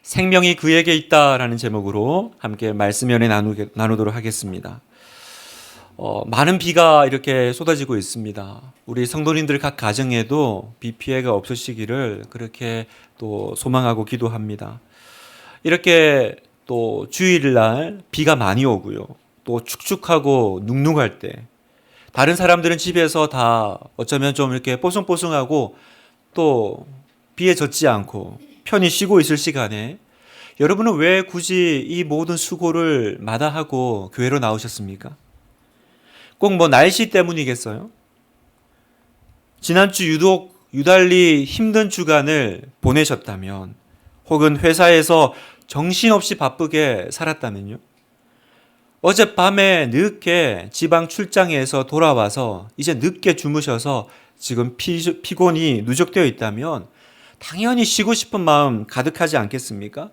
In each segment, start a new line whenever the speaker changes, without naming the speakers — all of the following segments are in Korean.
생명이 그에게 있다라는 제목으로 함께 말씀 연애 나누도록 하겠습니다. 많은 비가 이렇게 쏟아지고 있습니다. 우리 성도님들 각 가정에도 비 피해가 없으시기를 그렇게 또 소망하고 기도합니다. 이렇게 또 주일날 비가 많이 오고요. 또 축축하고 눅눅할 때 다른 사람들은 집에서 다 어쩌면 좀 이렇게 뽀송뽀송하고 또 비에 젖지 않고 편히 쉬고 있을 시간에 여러분은 왜 굳이 이 모든 수고를 마다하고 교회로 나오셨습니까? 꼭 뭐 날씨 때문이겠어요? 지난주 유달리 힘든 주간을 보내셨다면, 혹은 회사에서 정신없이 바쁘게 살았다면요? 어젯밤에 늦게 지방 출장에서 돌아와서 이제 늦게 주무셔서 지금 피곤이 누적되어 있다면 당연히 쉬고 싶은 마음 가득하지 않겠습니까?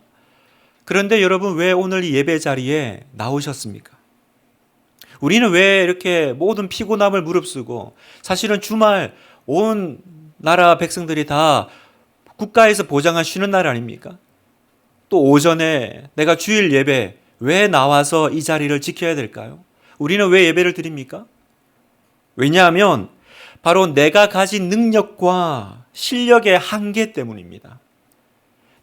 그런데 여러분, 왜 오늘 이 예배 자리에 나오셨습니까? 우리는 왜 이렇게 모든 피곤함을 무릅쓰고, 사실은 주말 온 나라 백성들이 다 국가에서 보장한 쉬는 날 아닙니까? 또 오전에 내가 주일 예배 왜 나와서 이 자리를 지켜야 될까요? 우리는 왜 예배를 드립니까? 왜냐하면 바로 내가 가진 능력과 실력의 한계 때문입니다.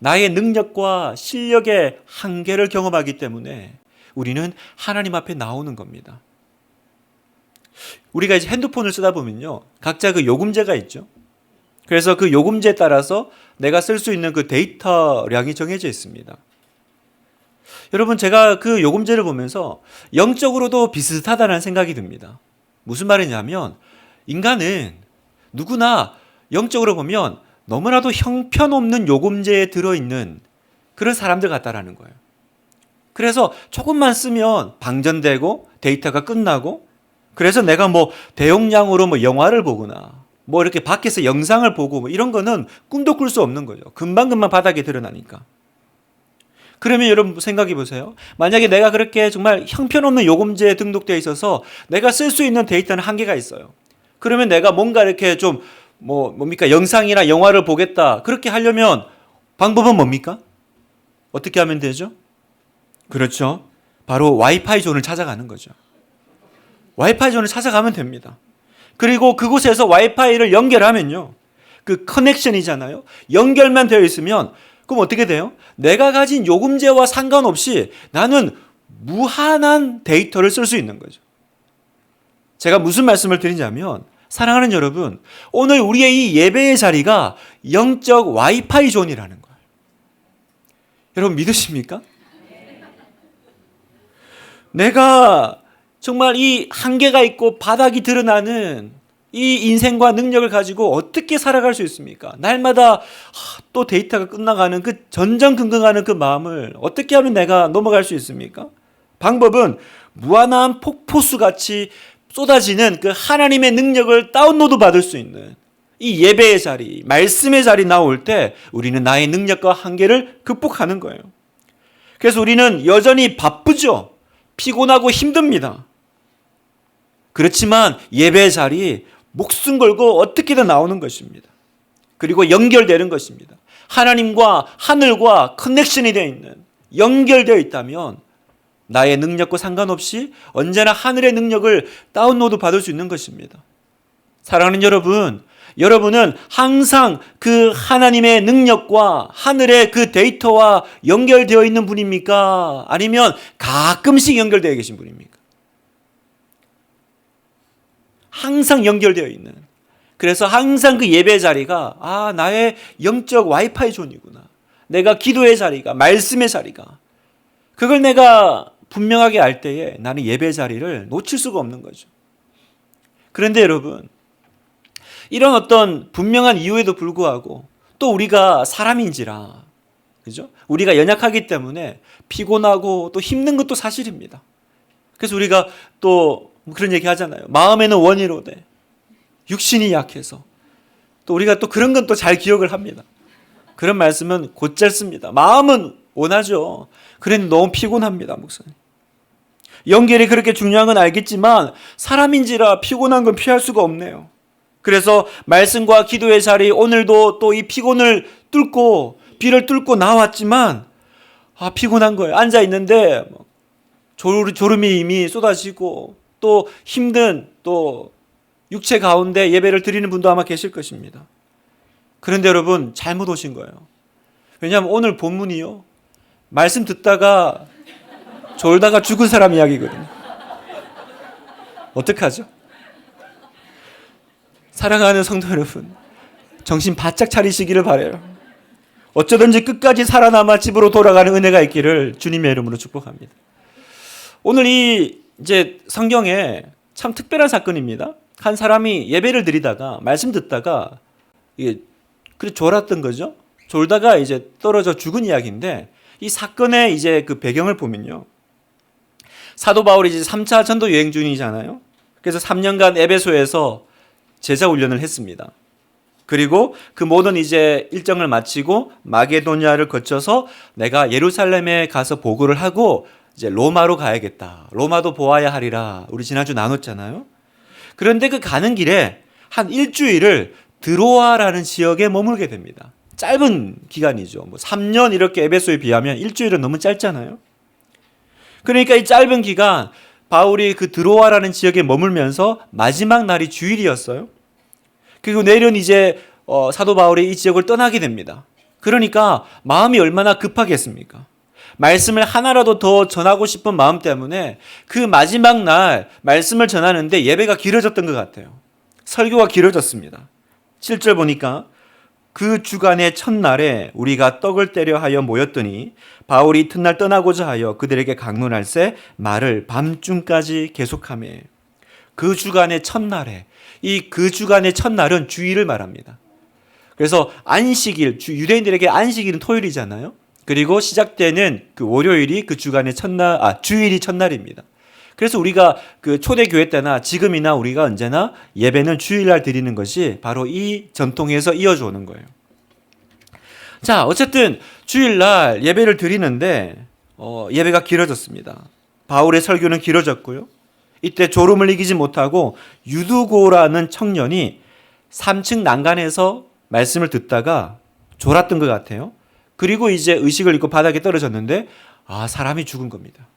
나의 능력과 실력의 한계를 경험하기 때문에 우리는 하나님 앞에 나오는 겁니다. 우리가 이제 핸드폰을 쓰다 보면요, 각자 그 요금제가 있죠. 그래서 그 요금제에 따라서 내가 쓸 수 있는 그 데이터량이 정해져 있습니다. 여러분, 제가 그 요금제를 보면서 영적으로도 비슷하다는 생각이 듭니다. 무슨 말이냐면, 인간은 누구나 영적으로 보면 너무나도 형편없는 요금제에 들어있는 그런 사람들 같다라는 거예요. 그래서 조금만 쓰면 방전되고 데이터가 끝나고, 그래서 내가 뭐 대용량으로 뭐 영화를 보거나 뭐 이렇게 밖에서 영상을 보고 뭐 이런 거는 꿈도 꿀 수 없는 거죠. 금방금방 바닥에 드러나니까. 그러면 여러분 생각해 보세요. 만약에 내가 그렇게 정말 형편없는 요금제에 등록되어 있어서 내가 쓸 수 있는 데이터는 한계가 있어요. 그러면 내가 뭔가 이렇게 좀 뭡니까? 영상이나 영화를 보겠다. 그렇게 하려면 방법은 뭡니까? 어떻게 하면 되죠? 그렇죠. 바로 와이파이 존을 찾아가는 거죠. 와이파이 존을 찾아가면 됩니다. 그리고 그곳에서 와이파이를 연결하면요, 그 커넥션이잖아요. 연결만 되어 있으면 그럼 어떻게 돼요? 내가 가진 요금제와 상관없이 나는 무한한 데이터를 쓸 수 있는 거죠. 제가 무슨 말씀을 드리냐면, 사랑하는 여러분, 오늘 우리의 이 예배의 자리가 영적 와이파이 존이라는 거예요. 여러분 믿으십니까? 내가 정말 이 한계가 있고 바닥이 드러나는 이 인생과 능력을 가지고 어떻게 살아갈 수 있습니까? 날마다 또 데이터가 끝나가는 그 전전긍긍하는 그 마음을 어떻게 하면 내가 넘어갈 수 있습니까? 방법은 무한한 폭포수같이 쏟아지는 그 하나님의 능력을 다운로드 받을 수 있는 이 예배의 자리, 말씀의 자리 나올 때 우리는 나의 능력과 한계를 극복하는 거예요. 그래서 우리는 여전히 바쁘죠. 피곤하고 힘듭니다. 그렇지만 예배 자리 목숨 걸고 어떻게든 나오는 것입니다. 그리고 연결되는 것입니다. 하나님과 하늘과 커넥션이 되어 있는, 연결되어 있다면 나의 능력과 상관없이 언제나 하늘의 능력을 다운로드 받을 수 있는 것입니다. 사랑하는 여러분, 여러분은 항상 그 하나님의 능력과 하늘의 그 데이터와 연결되어 있는 분입니까? 아니면 가끔씩 연결되어 계신 분입니까? 항상 연결되어 있는. 그래서 항상 그 예배 자리가 나의 영적 와이파이 존이구나. 내가 기도의 자리가, 말씀의 자리가. 그걸 내가 분명하게 알 때에 나는 예배 자리를 놓칠 수가 없는 거죠. 그런데 여러분, 이런 어떤 분명한 이유에도 불구하고 또 우리가 사람인지라, 그죠? 우리가 연약하기 때문에 피곤하고 또 힘든 것도 사실입니다. 그래서 우리가 또 그런 얘기 하잖아요. 마음에는 원이로되 육신이 약해서. 또 우리가 또 그런 건 또 잘 기억을 합니다. 그런 말씀은 곧잘 씁니다. 마음은 원하죠. 그런데 너무 피곤합니다, 목사님. 연결이 그렇게 중요한 건 알겠지만 사람인지라 피곤한 건 피할 수가 없네요. 그래서 말씀과 기도의 자리, 오늘도 또 이 피곤을 뚫고 비를 뚫고 나왔지만 피곤한 거예요. 앉아 있는데 졸음이 이미 쏟아지고 또 힘든 또 육체 가운데 예배를 드리는 분도 아마 계실 것입니다. 그런데 여러분 잘못 오신 거예요. 왜냐하면 오늘 본문이요, 말씀 듣다가 졸다가 죽은 사람 이야기거든요. 어떡하죠? 사랑하는 성도 여러분, 정신 바짝 차리시기를 바라요. 어쩌든지 끝까지 살아남아 집으로 돌아가는 은혜가 있기를 주님의 이름으로 축복합니다. 오늘 이제 성경에 참 특별한 사건입니다. 한 사람이 예배를 드리다가 말씀 듣다가 이게 졸았던 거죠. 졸다가 이제 떨어져 죽은 이야기인데, 이 사건의 이제 그 배경을 보면요, 사도 바울이 이제 3차 전도 여행 중이잖아요. 그래서 3년간 에베소에서 제자 훈련을 했습니다. 그리고 그 모든 이제 일정을 마치고 마게도냐를 거쳐서 내가 예루살렘에 가서 보고를 하고 이제 로마로 가야겠다. 로마도 보아야 하리라. 우리 지난주 나눴잖아요. 그런데 그 가는 길에 한 일주일을 드로아라는 지역에 머물게 됩니다. 짧은 기간이죠. 3년 이렇게 에베소에 비하면 일주일은 너무 짧잖아요. 그러니까 이 짧은 기간 바울이 그 드로아라는 지역에 머물면서 마지막 날이 주일이었어요. 그리고 내일은 이제 사도 바울이 이 지역을 떠나게 됩니다. 그러니까 마음이 얼마나 급하겠습니까? 말씀을 하나라도 더 전하고 싶은 마음 때문에 그 마지막 날 말씀을 전하는데 예배가 길어졌던 것 같아요. 설교가 길어졌습니다. 7절 보니까 그 주간의 첫날에 우리가 떡을 떼려 하여 모였더니 바울이 이튿날 떠나고자 하여 그들에게 강론할새 말을 밤중까지 계속하며. 그 주간의 첫날에, 이 그 주간의 첫날은 주일을 말합니다. 그래서 안식일, 유대인들에게 안식일은 토요일이잖아요. 그리고 시작되는 그 월요일이 그 주간의 주일이 첫날입니다. 그래서 우리가 그 초대교회 때나 지금이나 우리가 언제나 예배는 주일날 드리는 것이 바로 이 전통에서 이어져 오는 거예요. 자, 어쨌든 주일날 예배를 드리는데 예배가 길어졌습니다. 바울의 설교는 길어졌고요. 이때 졸음을 이기지 못하고 유두고라는 청년이 3층 난간에서 말씀을 듣다가 졸았던 것 같아요. 그리고 이제 의식을 잃고 바닥에 떨어졌는데 사람이 죽은 겁니다.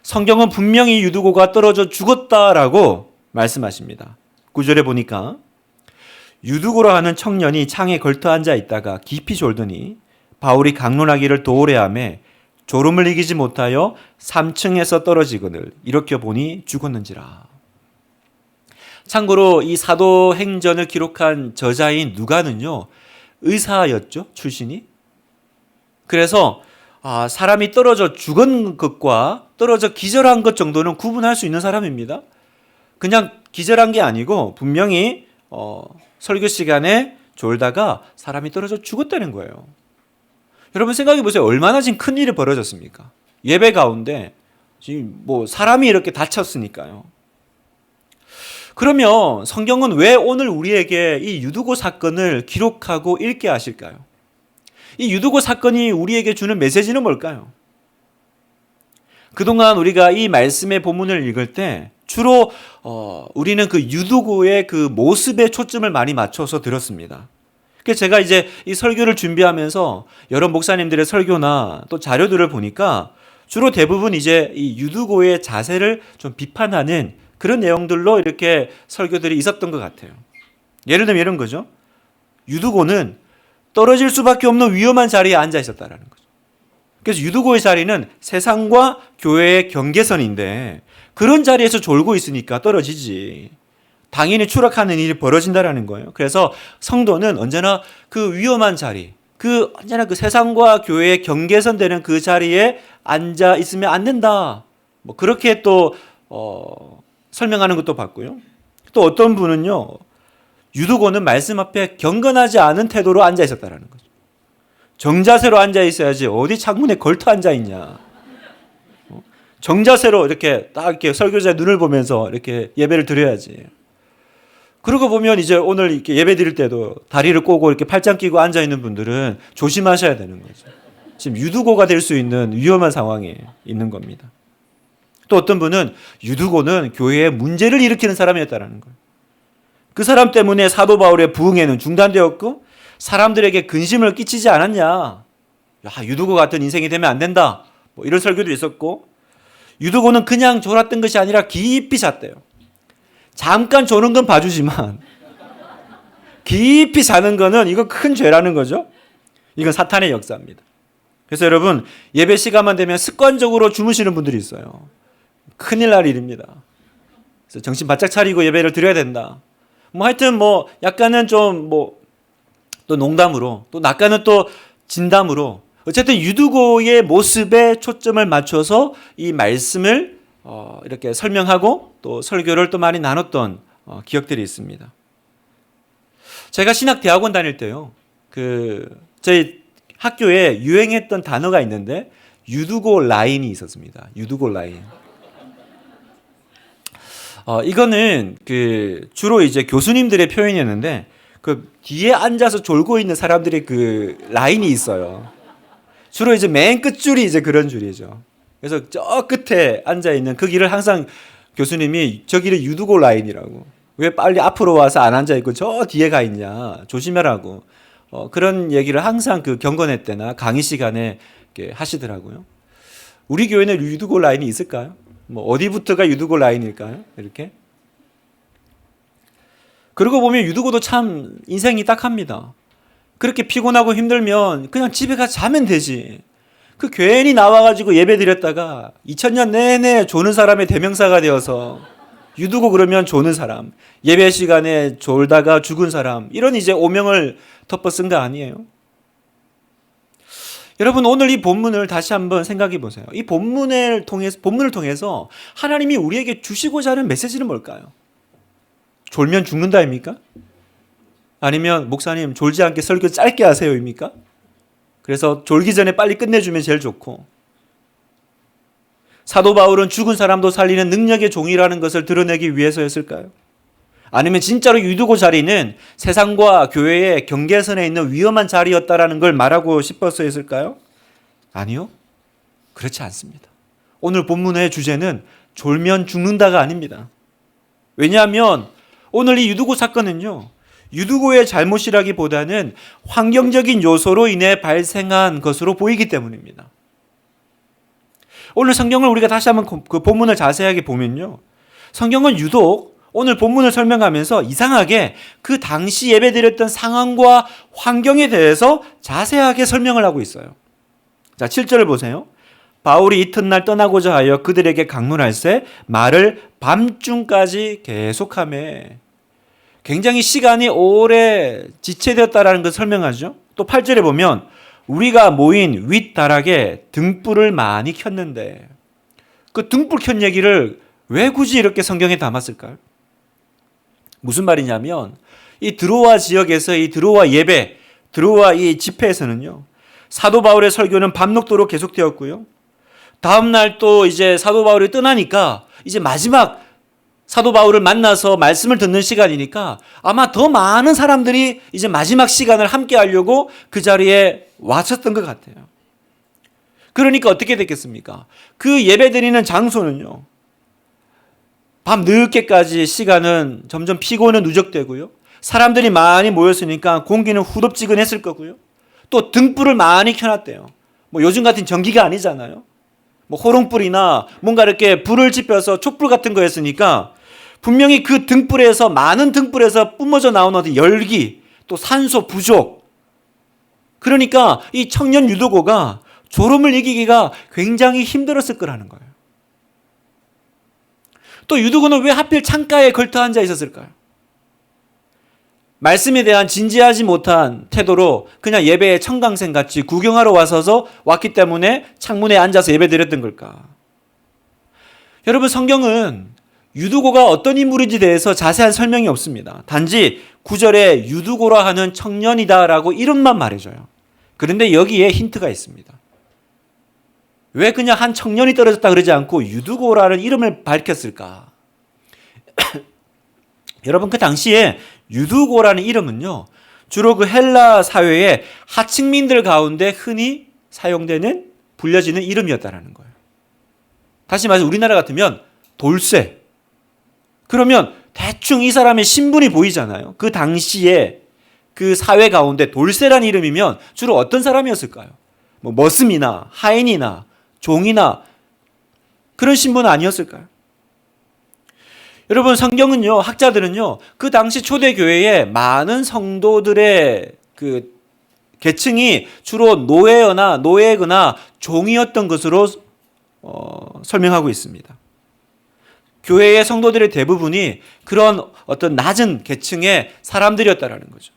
성경은 분명히 유두고가 떨어져 죽었다라고 말씀하십니다. 9절에 보니까 유두고라 하는 청년이 창에 걸터 앉아 있다가 깊이 졸더니 바울이 강론하기를 도우려하며 졸음을 이기지 못하여 3층에서 떨어지거늘 일으켜 보니 죽었는지라. 참고로 이 사도행전을 기록한 저자인 누가는요, 의사였죠, 출신이. 그래서 사람이 떨어져 죽은 것과 떨어져 기절한 것 정도는 구분할 수 있는 사람입니다. 그냥 기절한 게 아니고 분명히 설교 시간에 졸다가 사람이 떨어져 죽었다는 거예요. 여러분 생각해 보세요. 얼마나 지금 큰 일이 벌어졌습니까? 예배 가운데 지금 사람이 이렇게 다쳤으니까요. 그러면 성경은 왜 오늘 우리에게 이 유두고 사건을 기록하고 읽게 하실까요? 이 유두고 사건이 우리에게 주는 메시지는 뭘까요? 그동안 우리가 이 말씀의 본문을 읽을 때 주로 우리는 그 유두고의 그 모습에 초점을 많이 맞춰서 들었습니다. 그래서 제가 이제 이 설교를 준비하면서 여러 목사님들의 설교나 또 자료들을 보니까 주로 대부분 이제 이 유두고의 자세를 좀 비판하는 그런 내용들로 이렇게 설교들이 있었던 것 같아요. 예를 들면 이런 거죠. 유두고는 떨어질 수밖에 없는 위험한 자리에 앉아 있었다라는 거죠. 그래서 유두고의 자리는 세상과 교회의 경계선인데 그런 자리에서 졸고 있으니까 떨어지지. 당연히 추락하는 일이 벌어진다라는 거예요. 그래서 성도는 언제나 그 위험한 자리, 언제나 그 세상과 교회의 경계선 되는 그 자리에 앉아 있으면 안 된다. 그렇게 또 설명하는 것도 봤고요. 또 어떤 분은요, 유두고는 말씀 앞에 경건하지 않은 태도로 앉아 있었다라는 거죠. 정자세로 앉아 있어야지 어디 창문에 걸터 앉아 있냐. 정자세로 이렇게 딱 이렇게 설교자의 눈을 보면서 이렇게 예배를 드려야지. 그러고 보면 이제 오늘 이렇게 예배 드릴 때도 다리를 꼬고 이렇게 팔짱 끼고 앉아 있는 분들은 조심하셔야 되는 거죠. 지금 유두고가 될 수 있는 위험한 상황에 있는 겁니다. 또 어떤 분은 유두고는 교회에 문제를 일으키는 사람이었다는 거예요. 그 사람 때문에 사도 바울의 부흥회는 중단되었고 사람들에게 근심을 끼치지 않았냐. 야, 유두고 같은 인생이 되면 안 된다. 뭐 이런 설교도 있었고, 유두고는 그냥 졸았던 것이 아니라 깊이 잤대요. 잠깐 조는 건 봐주지만 깊이 자는 거는 이거 큰 죄라는 거죠. 이건 사탄의 역사입니다. 그래서 여러분, 예배 시간만 되면 습관적으로 주무시는 분들이 있어요. 큰일 날 일입니다. 그래서 정신 바짝 차리고 예배를 드려야 된다. 뭐 하여튼 뭐 약간은 좀 뭐 또 농담으로, 또 약간은 또 진담으로, 어쨌든 유두고의 모습에 초점을 맞춰서 이 말씀을 이렇게 설명하고 또 설교를 또 많이 나눴던 기억들이 있습니다. 제가 신학대학원 다닐 때요, 저희 학교에 유행했던 단어가 있는데 유두고 라인이 있었습니다. 유두고 라인. 이거는 주로 이제 교수님들의 표현이었는데, 그 뒤에 앉아서 졸고 있는 사람들의 그 라인이 있어요. 주로 이제 맨 끝줄이 이제 그런 줄이죠. 그래서 저 끝에 앉아 있는 그 길을 항상 교수님이 저 길을 유두고 라인이라고. 왜 빨리 앞으로 와서 안 앉아 있고 저 뒤에 가 있냐, 조심하라고. 그런 얘기를 항상 그 경건회 때나 강의 시간에 이렇게 하시더라고요. 우리 교회는 유두고 라인이 있을까요? 뭐 어디부터가 유두고 라인일까요? 이렇게. 그러고 보면 유두고도 참 인생이 딱합니다. 그렇게 피곤하고 힘들면 그냥 집에 가서 자면 되지. 그 괜히 나와가지고 예배 드렸다가 2000년 내내 조는 사람의 대명사가 되어서 유두고 그러면 조는 사람, 예배 시간에 졸다가 죽은 사람, 이런 이제 오명을 덮어 쓴 거 아니에요? 여러분, 오늘 이 본문을 다시 한번 생각해 보세요. 이 본문을 통해서 하나님이 우리에게 주시고자 하는 메시지는 뭘까요? 졸면 죽는다입니까? 아니면 목사님 졸지 않게 설교 짧게 하세요입니까? 그래서 졸기 전에 빨리 끝내주면 제일 좋고, 사도 바울은 죽은 사람도 살리는 능력의 종이라는 것을 드러내기 위해서였을까요? 아니면 진짜로 유두고 자리는 세상과 교회의 경계선에 있는 위험한 자리였다라는 걸 말하고 싶어서였을까요? 아니요, 그렇지 않습니다. 오늘 본문의 주제는 졸면 죽는다가 아닙니다. 왜냐하면 오늘 이 유두고 사건은요, 유두고의 잘못이라기보다는 환경적인 요소로 인해 발생한 것으로 보이기 때문입니다. 오늘 성경을 우리가 다시 한번 그 본문을 자세하게 보면요, 성경은 유독 오늘 본문을 설명하면서 이상하게 그 당시 예배드렸던 상황과 환경에 대해서 자세하게 설명을 하고 있어요. 자, 7절을 보세요. 바울이 이튿날 떠나고자 하여 그들에게 강론할새 말을 밤중까지 계속하며, 굉장히 시간이 오래 지체되었다라는 것을 설명하죠. 또 8절에 보면 우리가 모인 윗다락에 등불을 많이 켰는데, 그 등불 켠 얘기를 왜 굳이 이렇게 성경에 담았을까요? 무슨 말이냐면, 이 드로아 지역에서 이 드로아 예배, 드로아 이 집회에서는요, 사도 바울의 설교는 밤늦도록 계속되었고요. 다음날 또 이제 사도 바울이 떠나니까 이제 마지막 사도 바울을 만나서 말씀을 듣는 시간이니까 아마 더 많은 사람들이 이제 마지막 시간을 함께 하려고 그 자리에 왔었던 것 같아요. 그러니까 어떻게 됐겠습니까? 그 예배드리는 장소는요, 밤 늦게까지 시간은 점점 피곤은 누적되고요, 사람들이 많이 모였으니까 공기는 후덥지근했을 거고요, 또 등불을 많이 켜놨대요. 뭐 요즘 같은 전기가 아니잖아요. 뭐 호롱불이나 뭔가 이렇게 불을 지펴서 촛불 같은 거였으니까 분명히 그 등불에서, 많은 등불에서 뿜어져 나오는 어떤 열기, 또 산소 부족, 그러니까 이 청년 유두고가 졸음을 이기기가 굉장히 힘들었을 거라는 거예요. 또 유두고는 왜 하필 창가에 걸터 앉아 있었을까요? 말씀에 대한 진지하지 못한 태도로 그냥 예배에 청강생 같이 구경하러 왔기 때문에 창문에 앉아서 예배드렸던 걸까? 여러분, 성경은 유두고가 어떤 인물인지 대해서 자세한 설명이 없습니다. 단지 9절에 유두고라 하는 청년이다라고 이름만 말해줘요. 그런데 여기에 힌트가 있습니다. 왜 그냥 한 청년이 떨어졌다 그러지 않고 유두고라는 이름을 밝혔을까? 여러분, 그 당시에 유두고라는 이름은요, 주로 그 헬라 사회의 하층민들 가운데 흔히 사용되는, 불려지는 이름이었다는 거예요. 다시 말해서 우리나라 같으면 돌쇠. 그러면 대충 이 사람의 신분이 보이잖아요. 그 당시에 그 사회 가운데 돌쇠라는 이름이면 주로 어떤 사람이었을까요? 뭐 머슴이나 하인이나 종이나 그런 신분은 아니었을까요? 여러분, 성경은요, 학자들은요, 그 당시 초대교회에 많은 성도들의 그 계층이 주로 노예거나 종이었던 것으로 설명하고 있습니다. 교회의 성도들의 대부분이 그런 어떤 낮은 계층의 사람들이었다라는 거죠.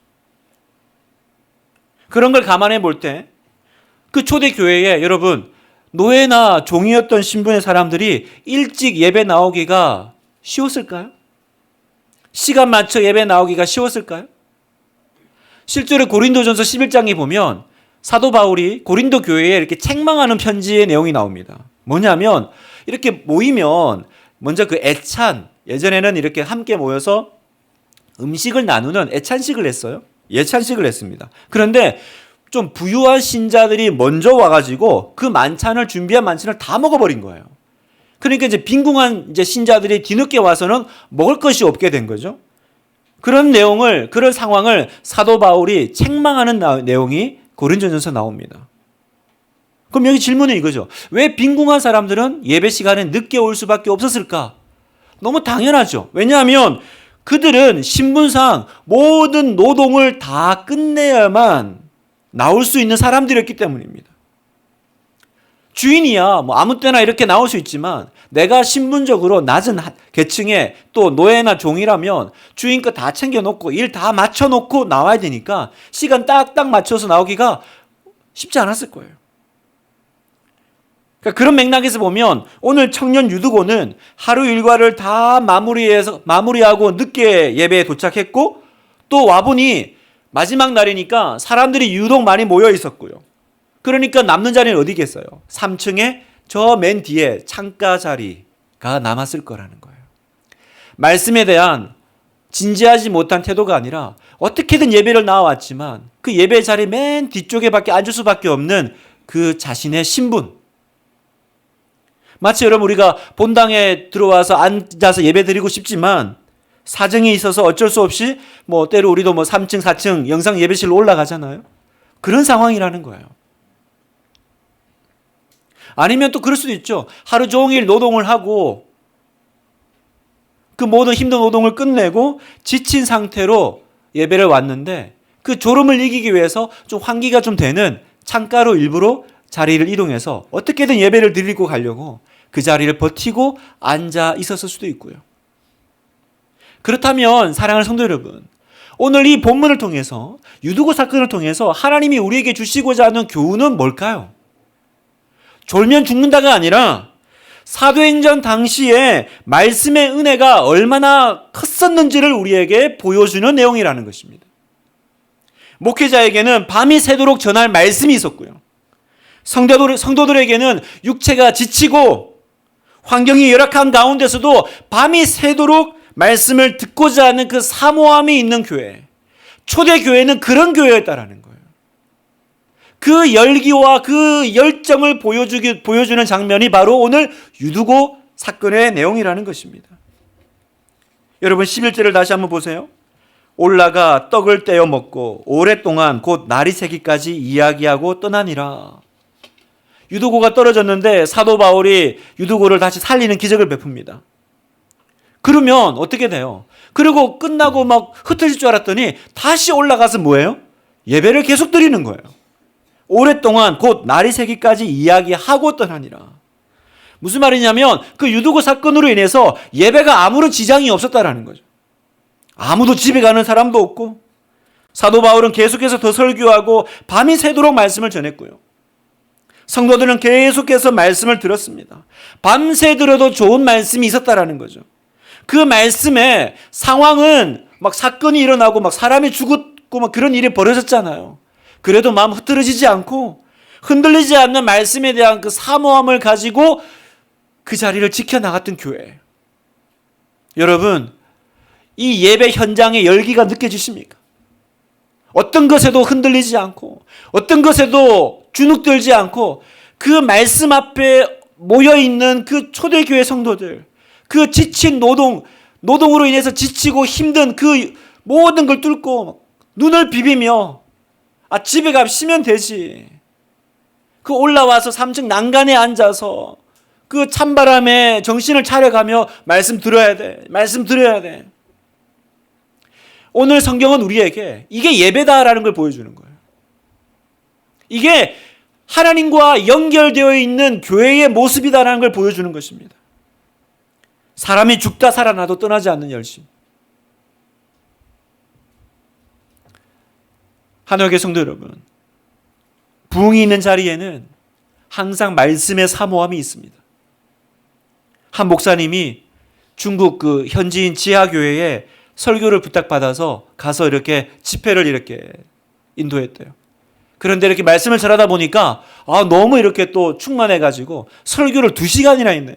그런 걸 감안해 볼 때 그 초대교회에 여러분, 노예나 종이었던 신분의 사람들이 일찍 예배 나오기가 쉬웠을까요? 시간 맞춰 예배 나오기가 쉬웠을까요? 실제로 고린도전서 11장에 보면 사도 바울이 고린도 교회에 이렇게 책망하는 편지의 내용이 나옵니다. 뭐냐면 이렇게 모이면 먼저 그 애찬, 예전에는 이렇게 함께 모여서 음식을 나누는 애찬식을 했어요. 예찬식을 했습니다. 그런데 좀 부유한 신자들이 먼저 와가지고 그 만찬을 준비한 만찬을 다 먹어버린 거예요. 그러니까 이제 빈궁한 이제 신자들이 뒤늦게 와서는 먹을 것이 없게 된 거죠. 그런 상황을 사도 바울이 책망하는 내용이 고린도전서 나옵니다. 그럼 여기 질문은 이거죠. 왜 빈궁한 사람들은 예배 시간에 늦게 올 수밖에 없었을까? 너무 당연하죠. 왜냐하면 그들은 신분상 모든 노동을 다 끝내야만 나올 수 있는 사람들이었기 때문입니다. 주인이야 뭐 아무 때나 이렇게 나올 수 있지만 내가 신분적으로 낮은 계층의 또 노예나 종이라면 주인 거 다 챙겨놓고 일 다 맞춰놓고 나와야 되니까 시간 딱딱 맞춰서 나오기가 쉽지 않았을 거예요. 그러니까 그런 맥락에서 보면 오늘 청년 유두고는 하루 일과를 다 마무리하고 늦게 예배에 도착했고 또 와보니 마지막 날이니까 사람들이 유독 많이 모여 있었고요. 그러니까 남는 자리는 어디겠어요? 3층에 저 맨 뒤에 창가 자리가 남았을 거라는 거예요. 말씀에 대한 진지하지 못한 태도가 아니라 어떻게든 예배를 나와왔지만 그 예배 자리 맨 뒤쪽에 밖에 앉을 수밖에 없는 그 자신의 신분. 마치 여러분 우리가 본당에 들어와서 앉아서 예배 드리고 싶지만 사정이 있어서 어쩔 수 없이 뭐 때로 우리도 뭐 3층, 4층 영상 예배실로 올라가잖아요. 그런 상황이라는 거예요. 아니면 또 그럴 수도 있죠. 하루 종일 노동을 하고 그 모든 힘든 노동을 끝내고 지친 상태로 예배를 왔는데 그 졸음을 이기기 위해서 좀 환기가 좀 되는 창가로 일부러 자리를 이동해서 어떻게든 예배를 드리고 가려고 그 자리를 버티고 앉아 있었을 수도 있고요. 그렇다면 사랑하는 성도 여러분, 오늘 이 본문을 통해서 유두고 사건을 통해서 하나님이 우리에게 주시고자 하는 교훈은 뭘까요? 졸면 죽는다가 아니라 사도행전 당시에 말씀의 은혜가 얼마나 컸었는지를 우리에게 보여주는 내용이라는 것입니다. 목회자에게는 밤이 새도록 전할 말씀이 있었고요. 성도들에게는 육체가 지치고 환경이 열악한 가운데서도 밤이 새도록 말씀을 듣고자 하는 그 사모함이 있는 교회. 초대교회는 그런 교회였다라는 거예요. 그 열기와 그 열정을 보여주는 장면이 바로 오늘 유두고 사건의 내용이라는 것입니다. 여러분 11절을 다시 한번 보세요. 올라가 떡을 떼어 먹고 오랫동안 곧 날이 새기까지 이야기하고 떠나니라. 유두고가 떨어졌는데 사도 바울이 유두고를 다시 살리는 기적을 베풉니다. 그러면 어떻게 돼요? 그리고 끝나고 막 흩어질 줄 알았더니 다시 올라가서 뭐예요? 예배를 계속 드리는 거예요. 오랫동안 곧 날이 새기까지 이야기하고 떠나니라. 무슨 말이냐면 그 유두고 사건으로 인해서 예배가 아무런 지장이 없었다라는 거죠. 아무도 집에 가는 사람도 없고 사도 바울은 계속해서 더 설교하고 밤이 새도록 말씀을 전했고요. 성도들은 계속해서 말씀을 들었습니다. 밤새 들어도 좋은 말씀이 있었다라는 거죠. 그 말씀에 상황은 막 사건이 일어나고 막 사람이 죽었고 막 그런 일이 벌어졌잖아요. 그래도 마음 흐트러지지 않고 흔들리지 않는 말씀에 대한 그 사모함을 가지고 그 자리를 지켜나갔던 교회. 여러분, 이 예배 현장의 열기가 느껴지십니까? 어떤 것에도 흔들리지 않고 어떤 것에도 주눅들지 않고 그 말씀 앞에 모여있는 그 초대교회 성도들, 그 지친 노동으로 인해서 지치고 힘든 그 모든 걸 뚫고 눈을 비비며 집에 가면 쉬면 되지. 그 올라와서 3층 난간에 앉아서 그 찬바람에 정신을 차려가며 말씀 들어야 돼. 말씀 들어야 돼. 오늘 성경은 우리에게 이게 예배다라는 걸 보여주는 거예요. 이게 하나님과 연결되어 있는 교회의 모습이다라는 걸 보여주는 것입니다. 사람이 죽다 살아나도 떠나지 않는 열심. 한옥의 성도 여러분, 부흥이 있는 자리에는 항상 말씀의 사모함이 있습니다. 한 목사님이 중국 그 현지인 지하교회에 설교를 부탁받아서 가서 이렇게 집회를 이렇게 인도했대요. 그런데 이렇게 말씀을 전하다 보니까 너무 이렇게 또 충만해가지고 설교를 2시간이나 했네요.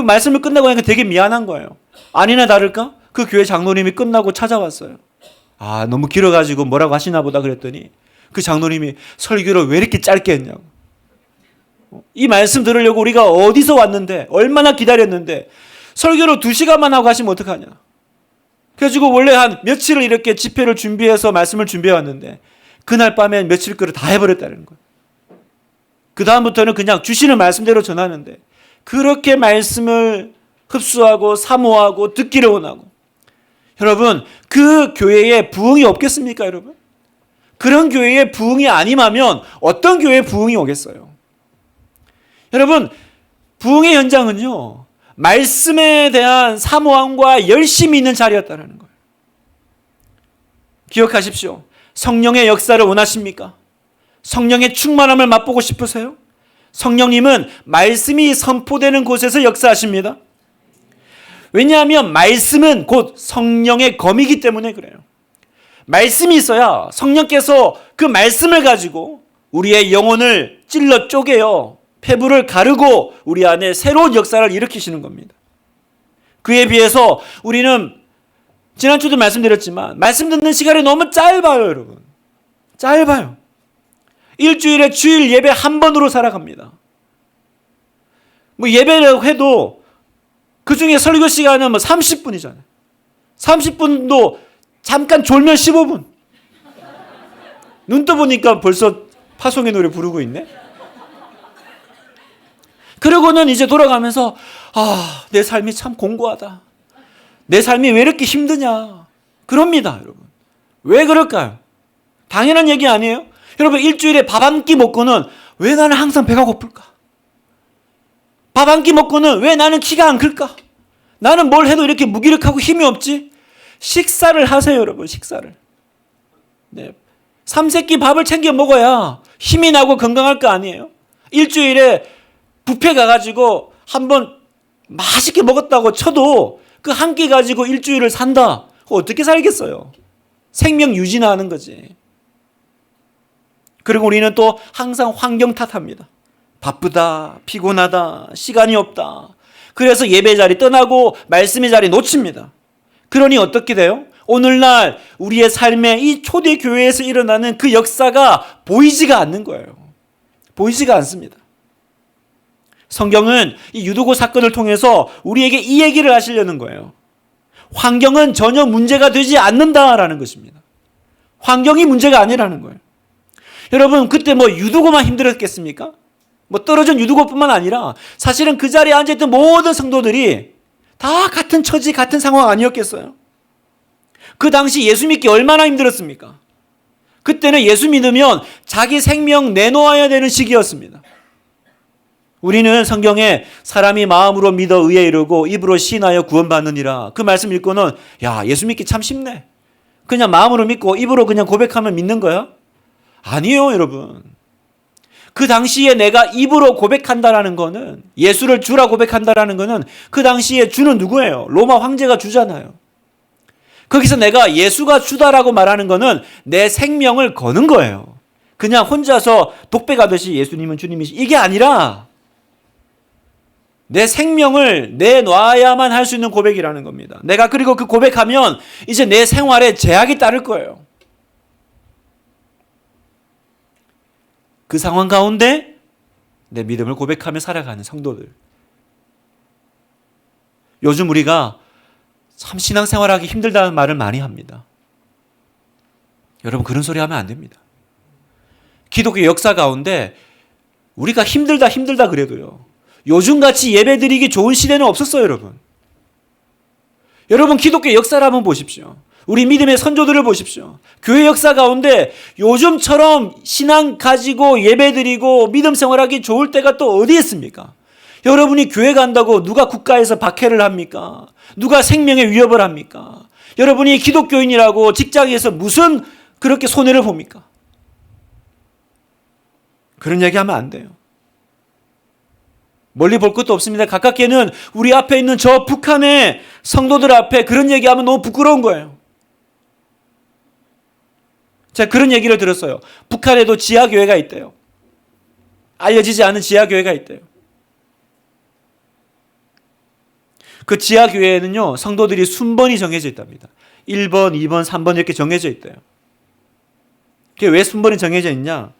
말씀을 끝나고 나니까 되게 미안한 거예요. 아니나 다를까? 그 교회 장로님이 끝나고 찾아왔어요. 너무 길어가지고 뭐라고 하시나 보다 그랬더니 그 장로님이 설교를 왜 이렇게 짧게 했냐고. 이 말씀 들으려고 우리가 어디서 왔는데 얼마나 기다렸는데 설교를 2시간만 하고 가시면 어떡하냐. 그래가지고 원래 한 며칠을 이렇게 집회를 준비해서 말씀을 준비해 왔는데 그날 밤엔 며칠 거를 다 해버렸다는 거예요. 그 다음부터는 그냥 주시는 말씀대로 전하는데 그렇게 말씀을 흡수하고 사모하고 듣기를 원하고. 여러분, 그 교회에 부흥이 없겠습니까, 여러분? 그런 교회에 부흥이 안 임하면 어떤 교회에 부흥이 오겠어요? 여러분, 부흥의 현장은요, 말씀에 대한 사모함과 열심이 있는 자리였다는 거예요. 기억하십시오. 성령의 역사를 원하십니까? 성령의 충만함을 맛보고 싶으세요? 성령님은 말씀이 선포되는 곳에서 역사하십니다. 왜냐하면 말씀은 곧 성령의 검이기 때문에 그래요. 말씀이 있어야 성령께서 그 말씀을 가지고 우리의 영혼을 찔러 쪼개요. 폐부를 가르고 우리 안에 새로운 역사를 일으키시는 겁니다. 그에 비해서 우리는 지난주도 말씀드렸지만 말씀 듣는 시간이 너무 짧아요, 여러분. 짧아요. 일주일에 주일 예배 한 번으로 살아갑니다. 예배를 해도 그 중에 설교 시간은 30분이잖아요. 30분도 잠깐 졸면 15분. 눈 떠보니까 벌써 파송의 노래 부르고 있네. 그러고는 이제 돌아가면서 내 삶이 참 공고하다. 내 삶이 왜 이렇게 힘드냐. 그럽니다, 여러분. 왜 그럴까요? 당연한 얘기 아니에요? 여러분, 일주일에 밥 한 끼 먹고는 왜 나는 항상 배가 고플까? 밥 한 끼 먹고는 왜 나는 키가 안 클까? 나는 뭘 해도 이렇게 무기력하고 힘이 없지? 식사를 하세요, 여러분. 식사를. 네. 3세끼 밥을 챙겨 먹어야 힘이 나고 건강할 거 아니에요? 일주일에 뷔페 가가지고 한번 맛있게 먹었다고 쳐도 그 한 끼 가지고 일주일을 산다. 어떻게 살겠어요? 생명 유지나 하는 거지. 그리고 우리는 또 항상 환경 탓합니다. 바쁘다, 피곤하다, 시간이 없다. 그래서 예배 자리 떠나고 말씀의 자리 놓칩니다. 그러니 어떻게 돼요? 오늘날 우리의 삶에 이 초대교회에서 일어나는 그 역사가 보이지가 않는 거예요. 보이지가 않습니다. 성경은 이 유두고 사건을 통해서 우리에게 이 얘기를 하시려는 거예요. 환경은 전혀 문제가 되지 않는다라는 것입니다. 환경이 문제가 아니라는 거예요. 여러분, 그때 유두고만 힘들었겠습니까? 떨어진 유두고뿐만 아니라 사실은 그 자리에 앉아있던 모든 성도들이 다 같은 처지, 같은 상황 아니었겠어요? 그 당시 예수 믿기 얼마나 힘들었습니까? 그때는 예수 믿으면 자기 생명 내놓아야 되는 시기였습니다. 우리는 성경에 사람이 마음으로 믿어 의에 이르고 입으로 시인하여 구원받느니라. 그 말씀 읽고는 예수 믿기 참 쉽네. 그냥 마음으로 믿고 입으로 그냥 고백하면 믿는 거야? 아니에요, 여러분. 그 당시에 내가 입으로 고백한다라는 거는, 예수를 주라 고백한다라는 거는 그 당시에 주는 누구예요? 로마 황제가 주잖아요. 거기서 내가 예수가 주다라고 말하는 거는 내 생명을 거는 거예요. 그냥 혼자서 독배 가듯이 예수님은 주님이시, 이게 아니라 내 생명을 내놔야만 할 수 있는 고백이라는 겁니다. 내가 그리고 그 고백하면 이제 내 생활에 제약이 따를 거예요. 그 상황 가운데 내 믿음을 고백하며 살아가는 성도들. 요즘 우리가 참 신앙생활하기 힘들다는 말을 많이 합니다. 여러분, 그런 소리 하면 안 됩니다. 기독교 역사 가운데 우리가 힘들다 그래도요, 요즘같이 예배드리기 좋은 시대는 없었어요. 여러분 기독교 역사를 한번 보십시오. 우리 믿음의 선조들을 보십시오. 교회 역사 가운데 요즘처럼 신앙 가지고 예배드리고 믿음 생활하기 좋을 때가 또 어디 있습니까? 여러분이 교회 간다고 누가 국가에서 박해를 합니까? 누가 생명에 위협을 합니까? 여러분이 기독교인이라고 직장에서 무슨 그렇게 손해를 봅니까? 그런 얘기하면 안 돼요. 멀리 볼 것도 없습니다. 가깝게는 우리 앞에 있는 저 북한의 성도들 앞에 그런 얘기하면 너무 부끄러운 거예요. 제가 그런 얘기를 들었어요. 북한에도 지하교회가 있대요. 알려지지 않은 지하교회가 있대요. 그 지하교회에는요, 성도들이 순번이 정해져 있답니다. 1번, 2번, 3번 이렇게 정해져 있대요. 그게 왜 순번이 정해져 있냐?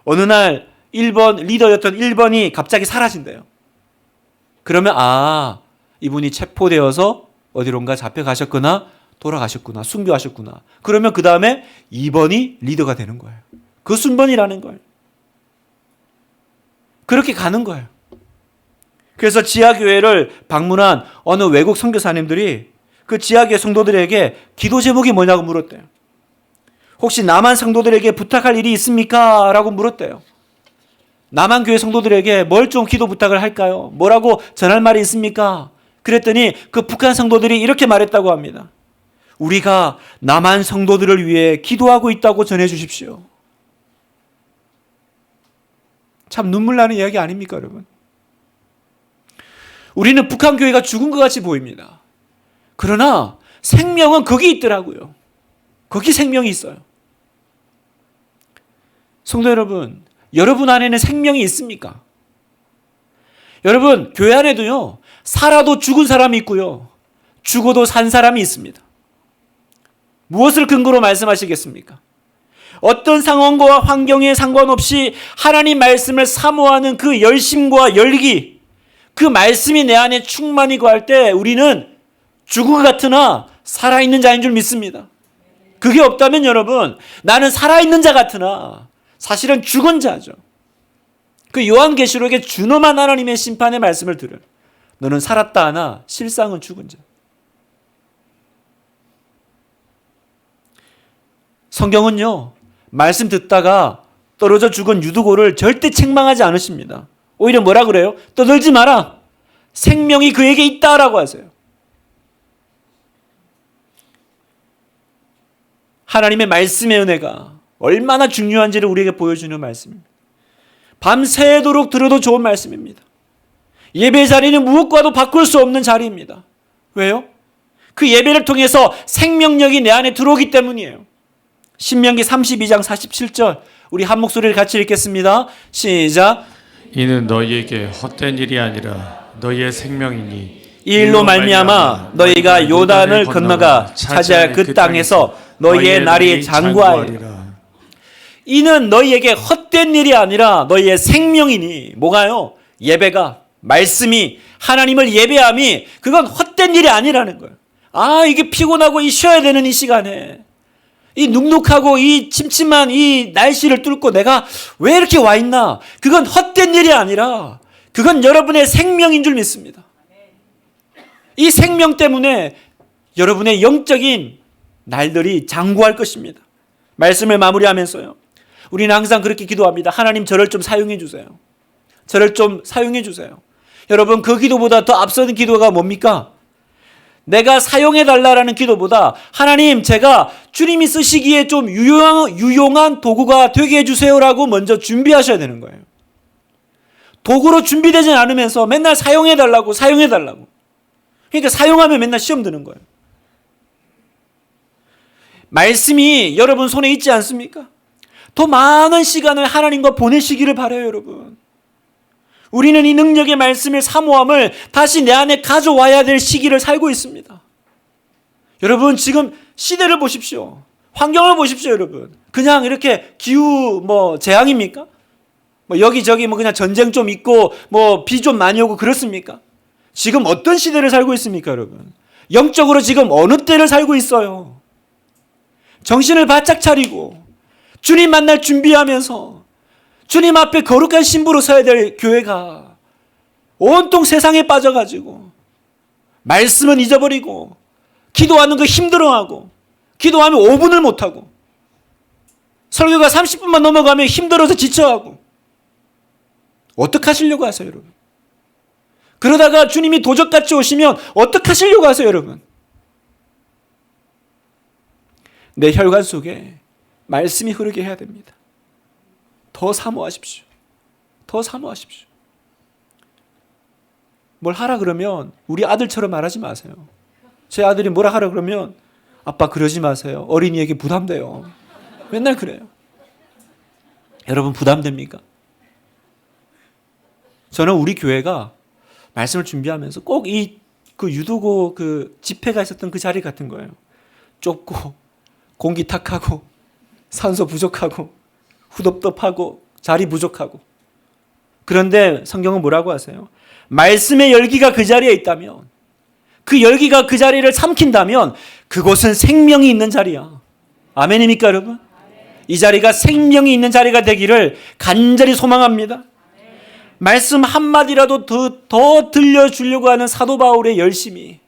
어느 날 1번, 리더였던 1번이 갑자기 사라진대요. 그러면 이분이 체포되어서 어디론가 잡혀가셨거나 돌아가셨구나, 순교하셨구나. 그러면 그 다음에 2번이 리더가 되는 거예요. 그 순번이라는 거예요. 그렇게 가는 거예요. 그래서 지하교회를 방문한 어느 외국 선교사님들이 그 지하교회 성도들에게 기도 제목이 뭐냐고 물었대요. 혹시 남한 성도들에게 부탁할 일이 있습니까? 라고 물었대요. 남한 교회 성도들에게 뭘 좀 기도 부탁을 할까요? 뭐라고 전할 말이 있습니까? 그랬더니 그 북한 성도들이 이렇게 말했다고 합니다. 우리가 남한 성도들을 위해 기도하고 있다고 전해 주십시오. 참 눈물 나는 이야기 아닙니까, 여러분? 우리는 북한 교회가 죽은 것 같이 보입니다. 그러나 생명은 거기 있더라고요. 거기 생명이 있어요. 성도 여러분, 여러분 안에는 생명이 있습니까? 여러분, 교회 안에도요, 살아도 죽은 사람이 있고요, 죽어도 산 사람이 있습니다. 무엇을 근거로 말씀하시겠습니까? 어떤 상황과 환경에 상관없이 하나님 말씀을 사모하는 그 열심과 열기, 그 말씀이 내 안에 충만히 거할 때 우리는 죽은 것 같으나 살아있는 자인 줄 믿습니다. 그게 없다면 여러분, 나는 살아있는 자 같으나 사실은 죽은 자죠. 그 요한계시록에 준엄한 하나님의 심판의 말씀을 들을, 너는 살았다 하나 실상은 죽은 자. 성경은요, 말씀 듣다가 떨어져 죽은 유두고를 절대 책망하지 않으십니다. 오히려 뭐라 그래요? 떠들지 마라. 생명이 그에게 있다라고 하세요. 하나님의 말씀의 은혜가 얼마나 중요한지를 우리에게 보여주는 말씀입니다. 밤새도록 들어도 좋은 말씀입니다. 예배 자리는 무엇과도 바꿀 수 없는 자리입니다. 왜요? 그 예배를 통해서 생명력이 내 안에 들어오기 때문이에요. 신명기 32장 47절 우리 한 목소리를 같이 읽겠습니다. 시작.
이는 너희에게 헛된 일이 아니라 너희의 생명이니
이 일로 말미암아 너희가 요단을 건너가 차지할 그 땅에서 너희의 날이 장구하리라. 이는 너희에게 헛된 일이 아니라 너희의 생명이니, 뭐가요? 예배가, 말씀이, 하나님을 예배함이, 그건 헛된 일이 아니라는 거예요. 이게 피곤하고 쉬어야 되는 이 시간에, 이 눅눅하고 이 침침한 이 날씨를 뚫고 내가 왜 이렇게 와 있나? 그건 헛된 일이 아니라 그건 여러분의 생명인 줄 믿습니다. 이 생명 때문에 여러분의 영적인 날들이 장구할 것입니다. 말씀을 마무리하면서요, 우리는 항상 그렇게 기도합니다. 하나님, 저를 좀 사용해 주세요. 저를 좀 사용해 주세요. 여러분, 그 기도보다 더 앞서는 기도가 뭡니까? 내가 사용해 달라라는 기도보다 하나님, 제가 주님이 쓰시기에 좀 유용한 도구가 되게 해주세요라고 먼저 준비하셔야 되는 거예요. 도구로 준비되지 않으면서 맨날 사용해 달라고. 그러니까 사용하면 맨날 시험 드는 거예요. 말씀이 여러분 손에 있지 않습니까? 더 많은 시간을 하나님과 보내시기를 바라요, 여러분. 우리는 이 능력의 말씀의 사모함을 다시 내 안에 가져와야 될 시기를 살고 있습니다. 여러분, 지금 시대를 보십시오. 환경을 보십시오, 여러분. 그냥 이렇게 기후 재앙입니까? 여기저기 그냥 전쟁 좀 있고 비 좀 많이 오고 그렇습니까? 지금 어떤 시대를 살고 있습니까, 여러분? 영적으로 지금 어느 때를 살고 있어요? 정신을 바짝 차리고 주님 만날 준비하면서 주님 앞에 거룩한 신부로 서야 될 교회가 온통 세상에 빠져가지고 말씀은 잊어버리고 기도하는 거 힘들어하고 기도하면 5분을 못하고 설교가 30분만 넘어가면 힘들어서 지쳐하고 어떻게 하시려고 하세요, 여러분? 그러다가 주님이 도적같이 오시면 어떻게 하시려고 하세요, 여러분? 내 혈관 속에 말씀이 흐르게 해야 됩니다. 더 사모하십시오. 더 사모하십시오. 뭘 하라 그러면 우리 아들처럼 말하지 마세요. 제 아들이 뭐라 하라 그러면 아빠 그러지 마세요. 어린이에게 부담돼요. 맨날 그래요. 여러분 부담됩니까? 저는 우리 교회가 말씀을 준비하면서 꼭 그 유두고 그 집회가 있었던 그 자리 같은 거예요. 좁고 공기 탁하고 산소 부족하고 후덥덥하고 자리 부족하고. 그런데 성경은 뭐라고 하세요? 말씀의 열기가 그 자리에 있다면, 그 열기가 그 자리를 삼킨다면 그곳은 생명이 있는 자리야. 아멘입니까, 여러분? 이 자리가 생명이 있는 자리가 되기를 간절히 소망합니다. 말씀 한마디라도 더 들려주려고 하는 사도 바울의 열심이,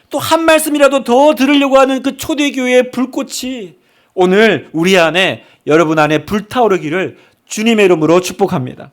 또 한 말씀이라도 더 들으려고 하는 그 초대교회의 불꽃이 오늘 우리 안에, 여러분 안에 불타오르기를 주님의 이름으로 축복합니다.